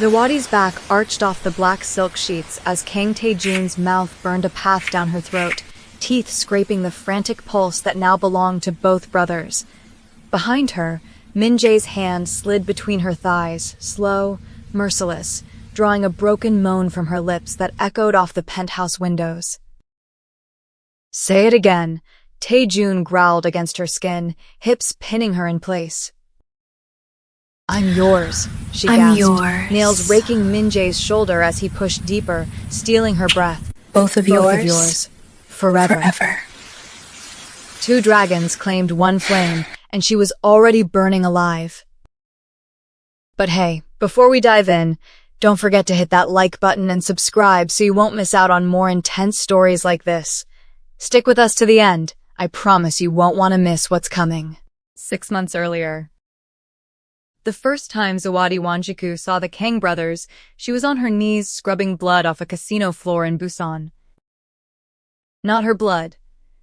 Zawadi's back arched off the black silk sheets as Kang Tae-jun's mouth burned a path down her throat, teeth scraping the frantic pulse that now belonged to both brothers. Behind her, Min-jae's hand slid between her thighs, slow, merciless, drawing a broken moan from her lips that echoed off the penthouse windows. "Say it again," Tae-jun growled against her skin, hips pinning her in place. "I'm yours," she gasped, I'm yours. nails raking Min-jae's shoulder as he pushed deeper, stealing her breath. Both of yours. Forever. Forever. 2 dragons claimed 1 flame, and she was already burning alive. But hey, before we dive in, don't forget to hit that like button and subscribe so you won't miss out on more intense stories like this. Stick with us to the end. I promise you won't want to miss what's coming. 6 months earlier. The first time Zawadi Wanjiku saw the Kang brothers, she was on her knees scrubbing blood off a casino floor in Busan. Not her blood.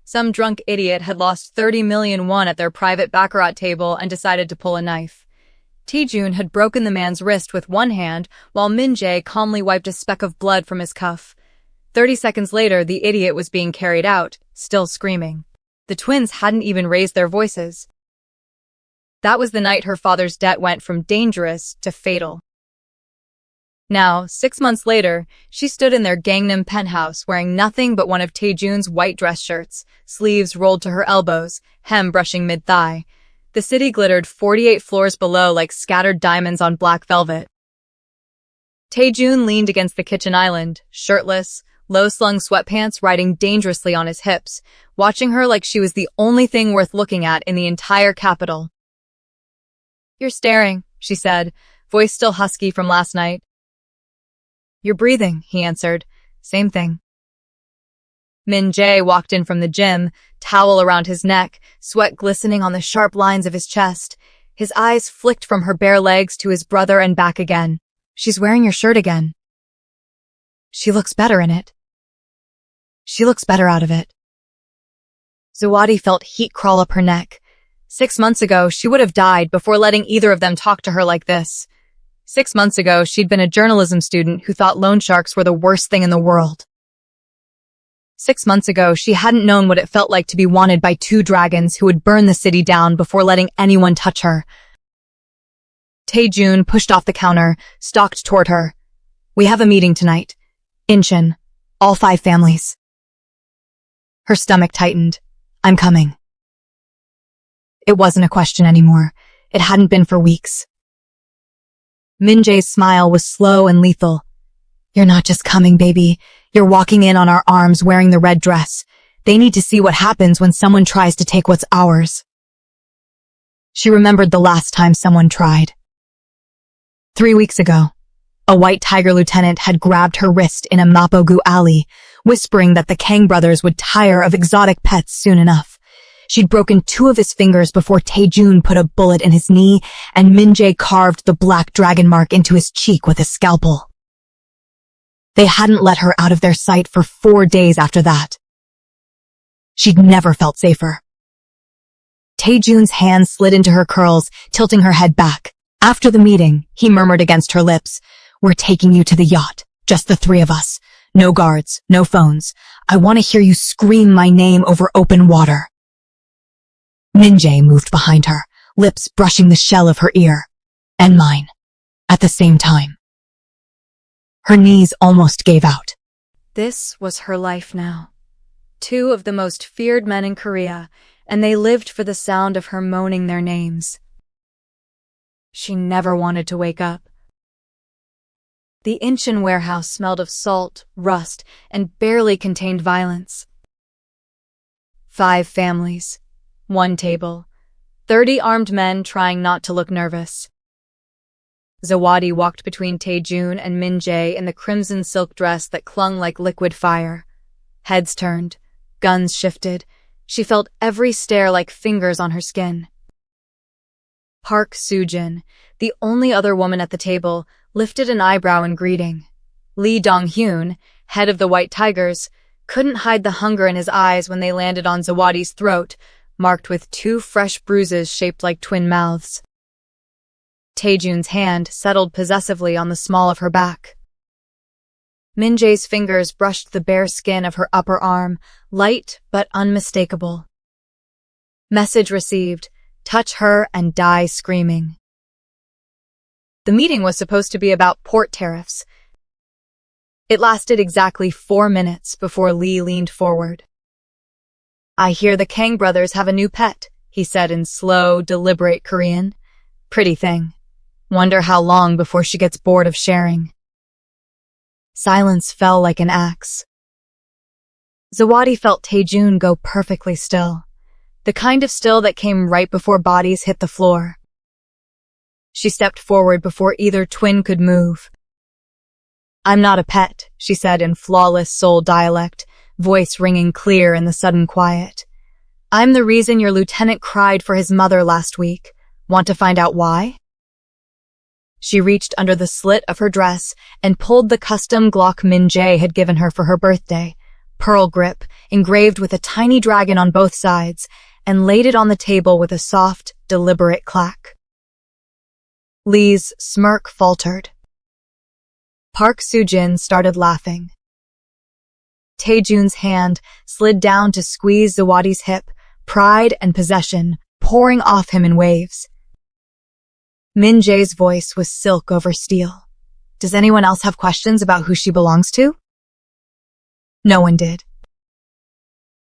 Some drunk idiot had lost 30 million won at their private baccarat table and decided to pull a knife. Tae-jun had broken the man's wrist with one hand, while Min-jae calmly wiped a speck of blood from his cuff. 30 seconds later, the idiot was being carried out, still screaming. The twins hadn't even raised their voices. That was the night her father's death went from dangerous to fatal. Now, 6 months later, she stood in their Gangnam penthouse wearing nothing but one of Tae-jun's white dress shirts, sleeves rolled to her elbows, hem brushing mid-thigh. The city glittered 48 floors below like scattered diamonds on black velvet. Tae-jun leaned against the kitchen island, shirtless, low-slung sweatpants riding dangerously on his hips, watching her like she was the only thing worth looking at in the entire capital. "You're staring," she said, voice still husky from last night. "You're breathing," he answered. "Same thing." Min-jae walked in from the gym, towel around his neck, sweat glistening on the sharp lines of his chest. His eyes flicked from her bare legs to his brother and back again. "She's wearing your shirt again. She looks better in it. She looks better out of it." Zawadi felt heat crawl up her neck. 6 months ago, she would have died before letting either of them talk to her like this. 6 months ago, she'd been a journalism student who thought loan sharks were the worst thing in the world. 6 months ago, she hadn't known what it felt like to be wanted by 2 dragons who would burn the city down before letting anyone touch her. Tae-jun pushed off the counter, stalked toward her. "We have a meeting tonight. Incheon. All 5 families." Her stomach tightened. "I'm coming." It wasn't a question anymore. It hadn't been for weeks. Min-jae's smile was slow and lethal. "You're not just coming, baby. You're walking in on our arms wearing the red dress. They need to see what happens when someone tries to take what's ours." She remembered the last time someone tried. 3 weeks ago, a white tiger lieutenant had grabbed her wrist in a Mapogu alley, whispering that the Kang brothers would tire of exotic pets soon enough. She'd broken 2 of his fingers before Tae-jun put a bullet in his knee, and Min-jae carved the black dragon mark into his cheek with a scalpel. They hadn't let her out of their sight for 4 days after that. She'd never felt safer. Tae-jun's hand slid into her curls, tilting her head back. After the meeting, he murmured against her lips, "We're taking you to the yacht, just the 3 of us. No guards, no phones. I want to hear you scream my name over open water." Min-jae moved behind her, lips brushing the shell of her ear. And mine. At the same time. Her knees almost gave out. This was her life now. 2 of the most feared men in Korea, and they lived for the sound of her moaning their names. She never wanted to wake up. The Incheon warehouse smelled of salt, rust, and barely contained violence. 5 families. 1 table. 30 armed men trying not to look nervous. Zawadi walked between Tae-jun and Min-jae in the crimson silk dress that clung like liquid fire. Heads turned. Guns shifted. She felt every stare like fingers on her skin. Park Soo-jin, the only other woman at the table, lifted an eyebrow in greeting. Lee Dong-hyun, head of the White Tigers, couldn't hide the hunger in his eyes when they landed on Zawadi's throat, marked with 2 fresh bruises shaped like twin mouths. Taejun's hand settled possessively on the small of her back. Min-jae's fingers brushed the bare skin of her upper arm, light but unmistakable. Message received. Touch her and die screaming. The meeting was supposed to be about port tariffs. It lasted exactly 4 minutes before Lee leaned forward. "I hear the Kang brothers have a new pet," he said in slow, deliberate Korean. "Pretty thing. Wonder how long before she gets bored of sharing." Silence fell like an axe. Zawadi felt Taejun go perfectly still, the kind of still that came right before bodies hit the floor. She stepped forward before either twin could move. "I'm not a pet," she said in flawless Seoul dialect, voice ringing clear in the sudden quiet. "I'm the reason your lieutenant cried for his mother last week. Want to find out why?" She reached under the slit of her dress and pulled the custom Glock Min-jae had given her for her birthday, pearl grip, engraved with a tiny dragon on both sides, and laid it on the table with a soft, deliberate clack. Lee's smirk faltered. Park Soo-jin started laughing. Taejun's hand slid down to squeeze Zawadi's hip, pride and possession pouring off him in waves. Min-jae's voice was silk over steel. "Does anyone else have questions about who she belongs to?" No one did.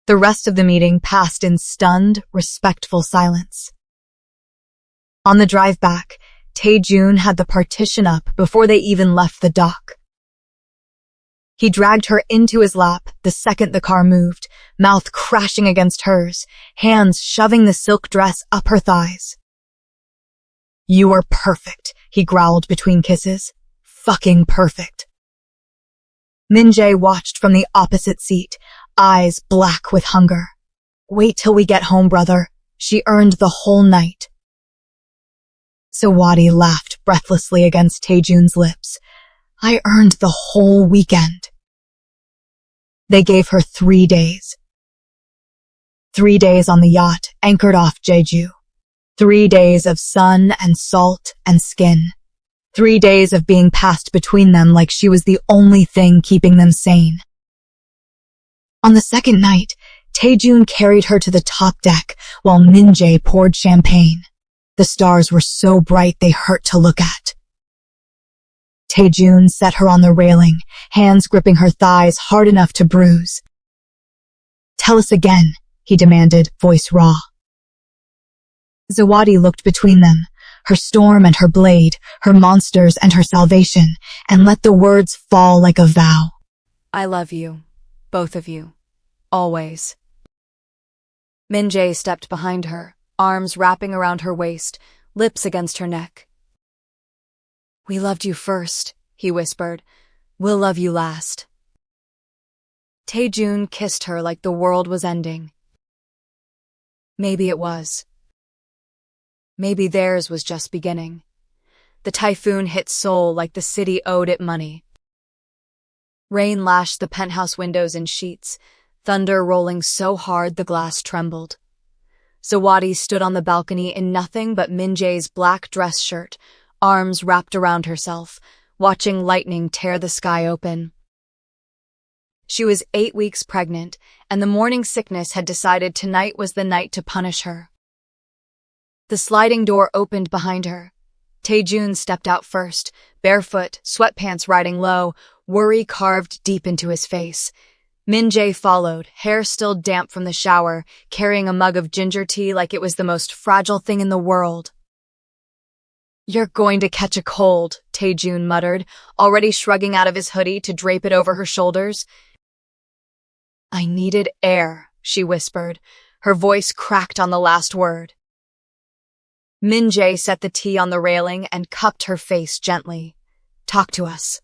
The rest of the meeting passed in stunned, respectful silence. On the drive back, Taejun had the partition up before they even left the dock. He dragged her into his lap the second the car moved, mouth crashing against hers, hands shoving the silk dress up her thighs. "You are perfect," he growled between kisses. "Fucking perfect." Min-jae watched from the opposite seat, eyes black with hunger. "Wait till we get home, brother. She earned the whole night." Zawadi laughed breathlessly against Taejun's lips. "I earned the whole weekend." They gave her 3 days. 3 days on the yacht, anchored off Jeju. 3 days of sun and salt and skin. 3 days of being passed between them like she was the only thing keeping them sane. On the second night, Taejun carried her to the top deck while Min-jae poured champagne. The stars were so bright they hurt to look at. Taejun set her on the railing, hands gripping her thighs hard enough to bruise. "Tell us again," he demanded, voice raw. Zawadi looked between them, her storm and her blade, her monsters and her salvation, and let the words fall like a vow. "I love you, both of you, always." Min-jae stepped behind her, arms wrapping around her waist, lips against her neck. "We loved you first," he whispered. "We'll love you last." Taejun kissed her like the world was ending. Maybe it was. Maybe theirs was just beginning. The typhoon hit Seoul like the city owed it money. Rain lashed the penthouse windows in sheets, thunder rolling so hard the glass trembled. Zawadi stood on the balcony in nothing but Min-jae's black dress shirt, arms wrapped around herself, watching lightning tear the sky open. She was 8 weeks pregnant, and the morning sickness had decided tonight was the night to punish her. The sliding door opened behind her. Taejun stepped out first, barefoot, sweatpants riding low, worry carved deep into his face. Min-jae followed, hair still damp from the shower, carrying a mug of ginger tea like it was the most fragile thing in the world. "You're going to catch a cold," Taejun muttered, already shrugging out of his hoodie to drape it over her shoulders. "I needed air," she whispered. Her voice cracked on the last word. Min-jae set the tea on the railing and cupped her face gently. "Talk to us."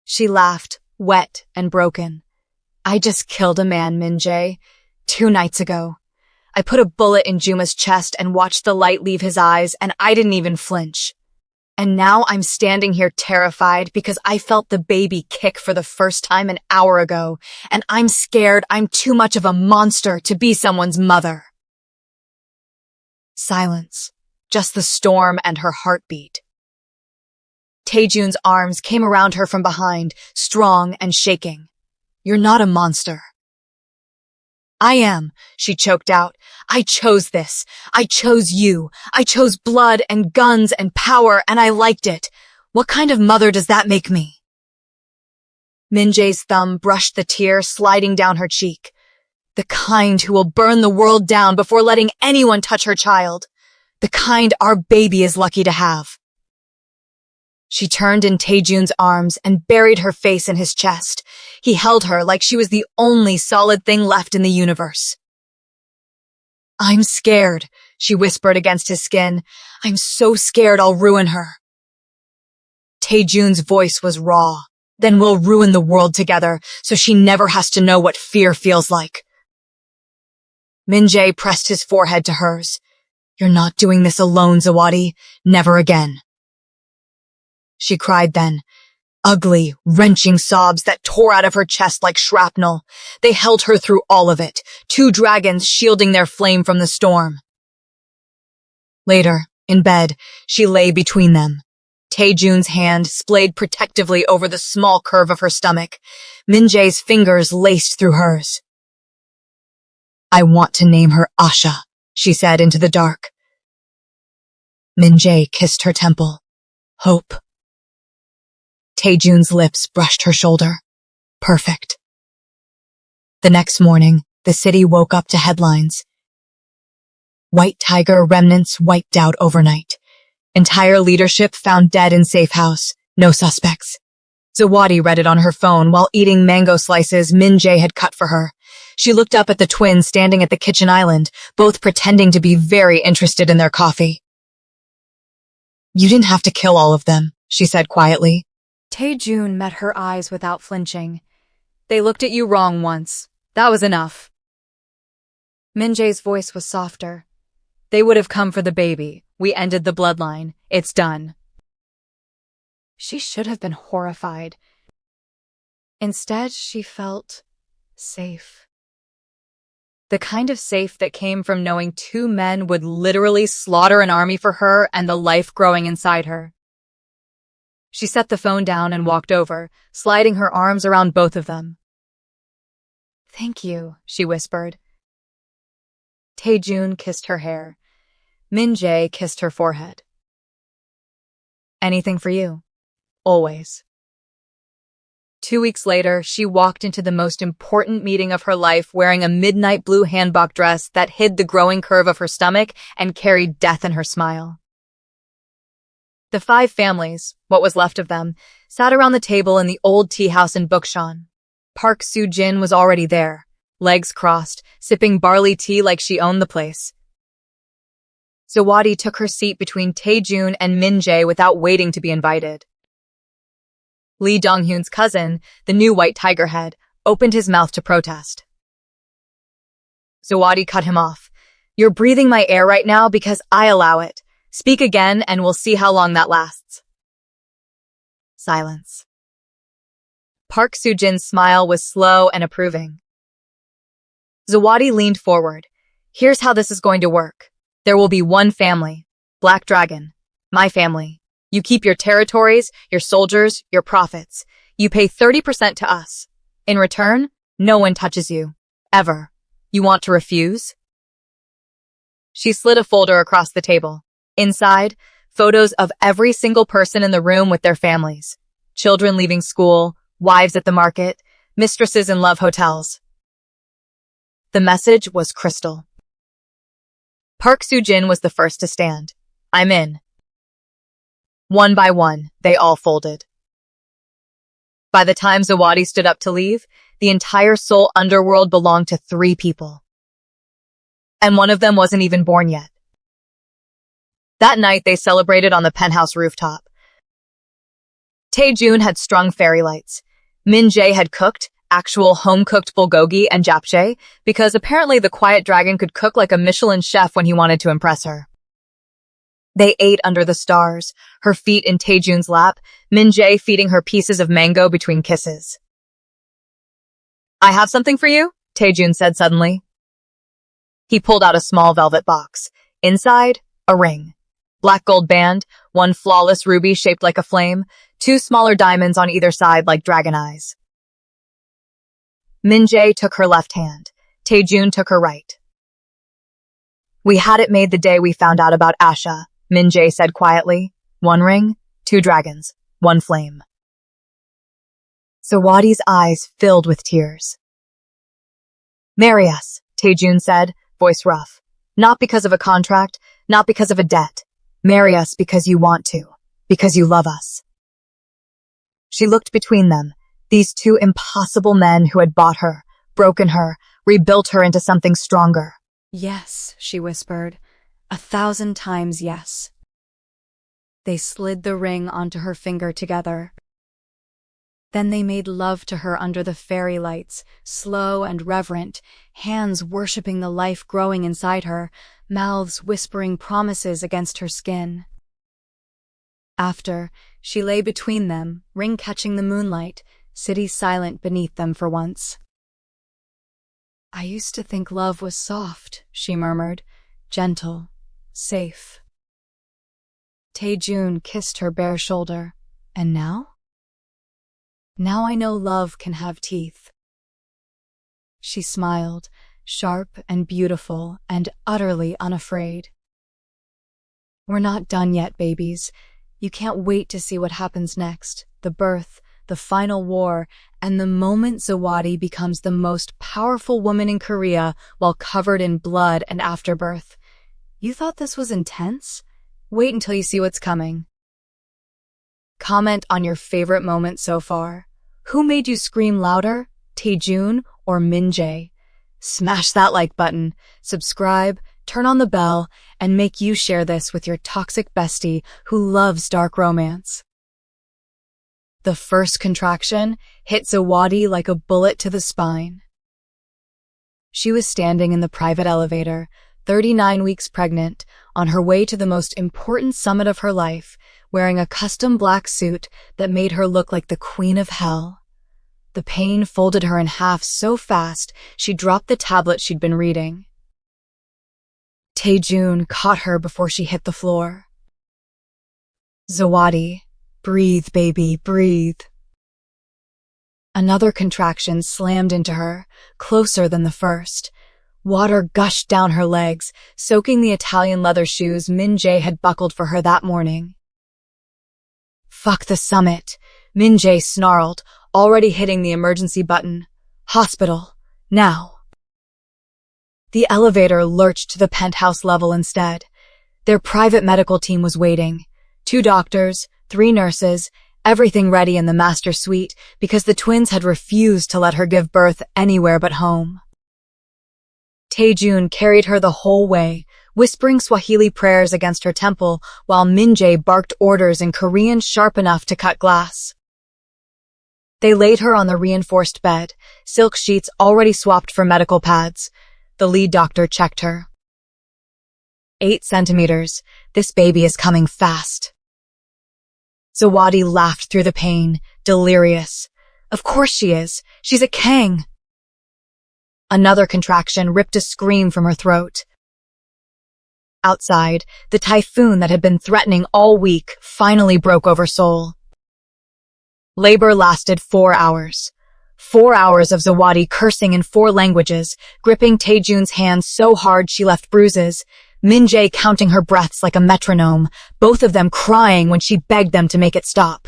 She laughed, wet and broken. "I just killed a man, Min-jae, 2 nights ago. I put a bullet in Juma's chest and watched the light leave his eyes, and I didn't even flinch. And now I'm standing here terrified because I felt the baby kick for the first time an hour ago, and I'm scared I'm too much of a monster to be someone's mother." Silence. just the storm and her heartbeat. Taejun's arms came around her from behind, strong and shaking. "You're not a monster." "I am," she choked out. "I chose this. I chose you. I chose blood and guns and power, and I liked it. What kind of mother does that make me?" Min-jae's thumb brushed the tear sliding down her cheek. "The kind who will burn the world down before letting anyone touch her child. The kind our baby is lucky to have." She turned in Taejun's arms and buried her face in his chest. He held her like she was the only solid thing left in the universe. "I'm scared," she whispered against his skin. "I'm so scared I'll ruin her." Taejun's voice was raw. "Then we'll ruin the world together, so she never has to know what fear feels like." Min-jae pressed his forehead to hers. "You're not doing this alone, Zawadi. Never again." She cried then. Ugly, wrenching sobs that tore out of her chest like shrapnel. They held her through all of it, 2 dragons shielding their flame from the storm. Later, in bed, she lay between them. Taejun's hand splayed protectively over the small curve of her stomach. Min-jae's fingers laced through hers. "I want to name her Asha," she said into the dark. Min-jae kissed her temple. "Hope." Taejun's lips brushed her shoulder. "Perfect." The next morning, the city woke up to headlines. White Tiger remnants wiped out overnight. Entire leadership found dead in safe house. No suspects. Zawadi read it on her phone while eating mango slices Min-jae had cut for her. She looked up at the twins standing at the kitchen island, both pretending to be very interested in their coffee. "You didn't have to kill all of them," she said quietly. Taejun met her eyes without flinching. "They looked at you wrong once. That was enough." Min-jae's voice was softer. "They would have come for the baby. We ended the bloodline. It's done." She should have been horrified. Instead, she felt safe. The kind of safe that came from knowing 2 men would literally slaughter an army for her and the life growing inside her. She set the phone down and walked over, sliding her arms around both of them. "Thank you," she whispered. Taejun kissed her hair. Min-jae kissed her forehead. "Anything for you. Always." 2 weeks later, she walked into the most important meeting of her life wearing a midnight blue hanbok dress that hid the growing curve of her stomach and carried death in her smile. The 5 families, what was left of them, sat around the table in the old tea house in Bukchon. Park Soo-jin was already there, legs crossed, sipping barley tea like she owned the place. Zawadi took her seat between Taejun and Min-jae without waiting to be invited. Lee Dong-hyun's cousin, the new white tiger head, opened his mouth to protest. Zawadi cut him off. "You're breathing my air right now because I allow it. Speak again and we'll see how long that lasts." Silence. Park Soo-jin's smile was slow and approving. Zawadi leaned forward. "Here's how this is going to work. There will be one family, Black Dragon, my family. You keep your territories, your soldiers, your profits. You pay 30% to us. In return, no one touches you. Ever. You want to refuse?" She slid a folder across the table. Inside, photos of every single person in the room with their families. Children leaving school, wives at the market, mistresses in love hotels. The message was crystal. Park Soo-jin was the first to stand. "I'm in." One by one, they all folded. By the time Zawadi stood up to leave, the entire Seoul underworld belonged to 3 people. And one of them wasn't even born yet. That night, they celebrated on the penthouse rooftop. Taejun had strung fairy lights. Min-jae had cooked actual home-cooked bulgogi and japchae because apparently the quiet dragon could cook like a Michelin chef when he wanted to impress her. They ate under the stars, her feet in Taejun's lap, Min-jae feeding her pieces of mango between kisses. "I have something for you," Taejun said suddenly. He pulled out a small velvet box. Inside, a ring. Black gold band, one flawless ruby shaped like a flame, two smaller diamonds on either side like dragon eyes. Min-jae took her left hand. Taejun took her right. We had it made the day we found out about Asha, Min-jae said quietly. One ring, two dragons, one flame. Zawadi's eyes filled with tears. Marry us, Taejun said, voice rough. Not because of a contract, not because of a debt. Marry us because you want to, because you love us. She looked between them, these two impossible men who had bought her, broken her, rebuilt her into something stronger. Yes, she whispered, 1,000 times yes. They slid the ring onto her finger together. Then they made love to her under the fairy lights, slow and reverent, hands worshipping the life growing inside her, mouths whispering promises against her skin. After, she lay between them, ring catching the moonlight, city silent beneath them for once. I used to think love was soft, she murmured, gentle, safe. Taejun kissed her bare shoulder. And now? Now I know love can have teeth. She smiled, sharp and beautiful and utterly unafraid. We're not done yet, babies. You can't wait to see what happens next, the birth, the final war, and the moment Zawadi becomes the most powerful woman in Korea while covered in blood and afterbirth. You thought this was intense? Wait until you see what's coming. Comment on your favorite moment so far. Who made you scream louder, Taejun or Min-jae? Smash that like button, subscribe, turn on the bell, and make you share this with your toxic bestie who loves dark romance. The first contraction hit Zawadi like a bullet to the spine. She was standing in the private elevator, 39 weeks pregnant, on her way to the most important summit of her life, wearing a custom black suit that made her look like the queen of hell. The pain folded her in half so fast she dropped the tablet she'd been reading. Taejun caught her before she hit the floor. Zawadi, breathe, baby, breathe. Another contraction slammed into her, closer than the first. Water gushed down her legs, soaking the Italian leather shoes Min-jae had buckled for her that morning. Fuck the summit, Min-jae snarled, already hitting the emergency button. Hospital, now. The elevator lurched to the penthouse level instead. Their private medical team was waiting. 2 doctors, 3 nurses, everything ready in the master suite because the twins had refused to let her give birth anywhere but home. Taejun carried her the whole way, whispering Swahili prayers against her temple while Min-jae barked orders in Korean sharp enough to cut glass. They laid her on the reinforced bed, silk sheets already swapped for medical pads. The lead doctor checked her. 8 centimeters. This baby is coming fast. Zawadi laughed through the pain, delirious. Of course she is. She's a Kang. Another contraction ripped a scream from her throat. Outside, the typhoon that had been threatening all week finally broke over Seoul. Labor lasted 4 hours. 4 hours of Zawadi cursing in 4 languages, gripping Taejun's hands so hard she left bruises, Min-jae counting her breaths like a metronome, both of them crying when she begged them to make it stop.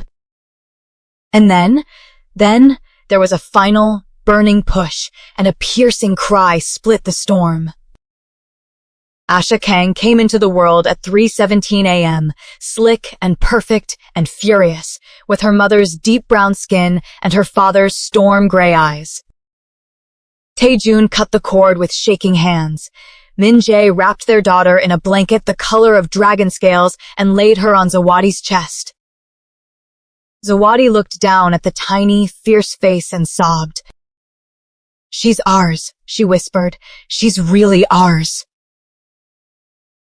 And then there was a final, burning push, and a piercing cry split the storm. Asha Kang came into the world at 3:17 a.m., slick and perfect and furious, with her mother's deep brown skin and her father's storm gray eyes. Taejun cut the cord with shaking hands. Min-jae wrapped their daughter in a blanket the color of dragon scales and laid her on Zawadi's chest. Zawadi looked down at the tiny, fierce face and sobbed. "She's ours," she whispered. "She's really ours."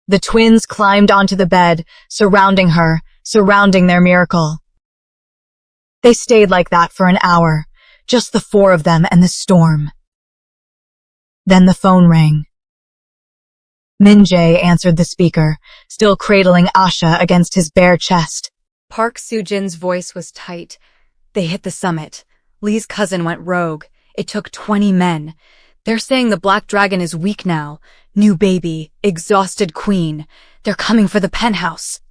The twins climbed onto the bed, surrounding her, surrounding their miracle. They stayed like that for an hour, just the 4 of them and the storm. Then the phone rang. Min-jae answered the speaker, still cradling Asha against his bare chest. Park Soo-jin's voice was tight. They hit the summit. Lee's cousin went rogue. It took 20 men. They're saying the Black Dragon is weak now. New baby, exhausted queen. They're coming for the penthouse.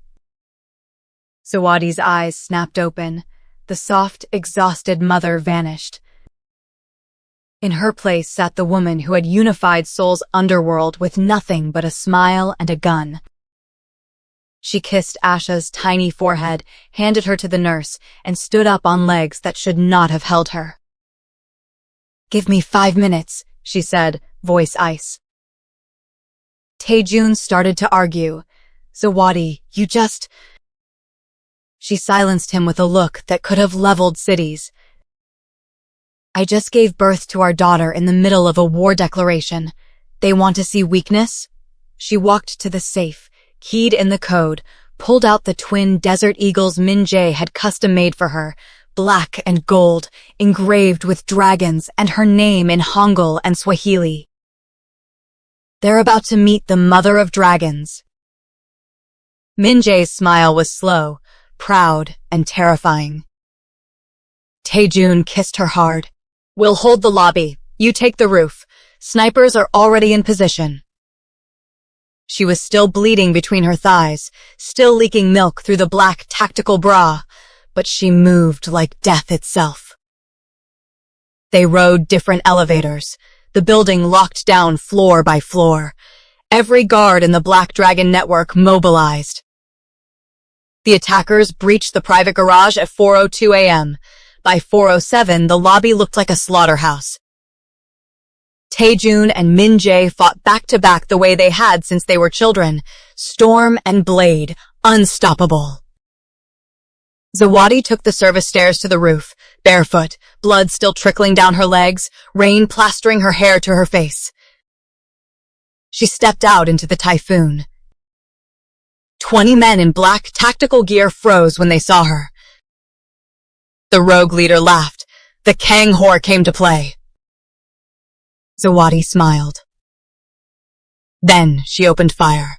Zawadi's eyes snapped open. The soft, exhausted mother vanished. In her place sat the woman who had unified Seoul's underworld with nothing but a smile and a gun. She kissed Asha's tiny forehead, handed her to the nurse, and stood up on legs that should not have held her. "Give me 5 minutes," she said, voice ice. Taejun started to argue. "Zawadi, you just—" She silenced him with a look that could have leveled cities. "I just gave birth to our daughter in the middle of a war declaration. They want to see weakness?" She walked to the safe, keyed in the code, pulled out the twin Desert Eagles Min-jae had custom-made for her, black and gold, engraved with dragons and her name in Hangul and Swahili. They're about to meet the Mother of Dragons. Min-jae's smile was slow, proud, and terrifying. Taejun kissed her hard. "We'll hold the lobby. You take the roof. Snipers are already in position." She was still bleeding between her thighs, still leaking milk through the black tactical bra, but she moved like death itself. They rode different elevators, the building locked down floor by floor. Every guard in the Black Dragon network mobilized. The attackers breached the private garage at 4:02 a.m. By 4:07, the lobby looked like a slaughterhouse. Taejun and Min-jae fought back-to-back the way they had since they were children, storm and blade, unstoppable. Zawadi took the service stairs to the roof, barefoot, blood still trickling down her legs, rain plastering her hair to her face. She stepped out into the typhoon. 20 men in black tactical gear froze when they saw her. The rogue leader laughed. The Kang whore came to play. Zawadi smiled. Then she opened fire.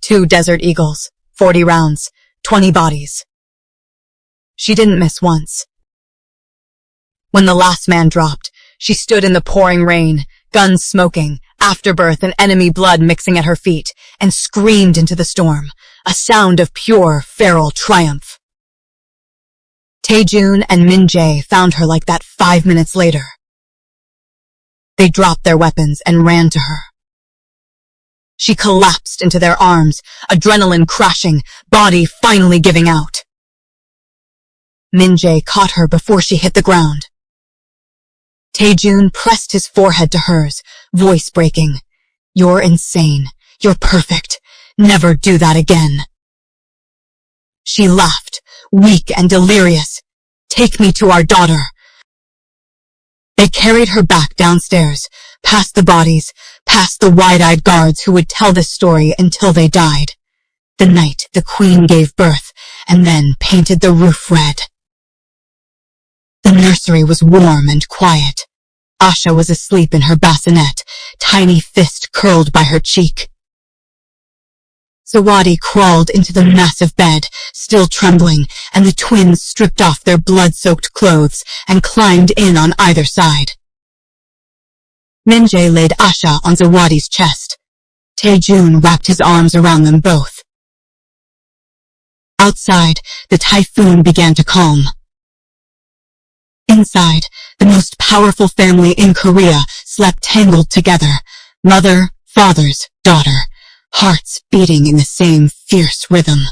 2 Desert Eagles, 40 rounds, 20 bodies. She didn't miss once. When the last man dropped, she stood in the pouring rain, guns smoking, afterbirth and enemy blood mixing at her feet, and screamed into the storm, a sound of pure, feral triumph. Taejun and Min-jae found her like that 5 minutes later. They dropped their weapons and ran to her. She collapsed into their arms, adrenaline crashing, body finally giving out. Min-jae caught her before she hit the ground. Taejun pressed his forehead to hers, voice breaking. "You're insane. You're perfect. Never do that again." She laughed, weak and delirious. "Take me to our daughter." They carried her back downstairs, past the bodies, past the wide-eyed guards who would tell this story until they died. The night the queen gave birth, and then painted the roof red. The nursery was warm and quiet. Asha was asleep in her bassinet, tiny fist curled by her cheek. Zawadi crawled into the massive bed, still trembling, and the twins stripped off their blood-soaked clothes and climbed in on either side. Min-jae laid Asha on Zawadi's chest. Taejun wrapped his arms around them both. Outside, the typhoon began to calm. Inside, the most powerful family in Korea slept tangled together, mother, fathers, daughter, hearts beating in the same fierce rhythm.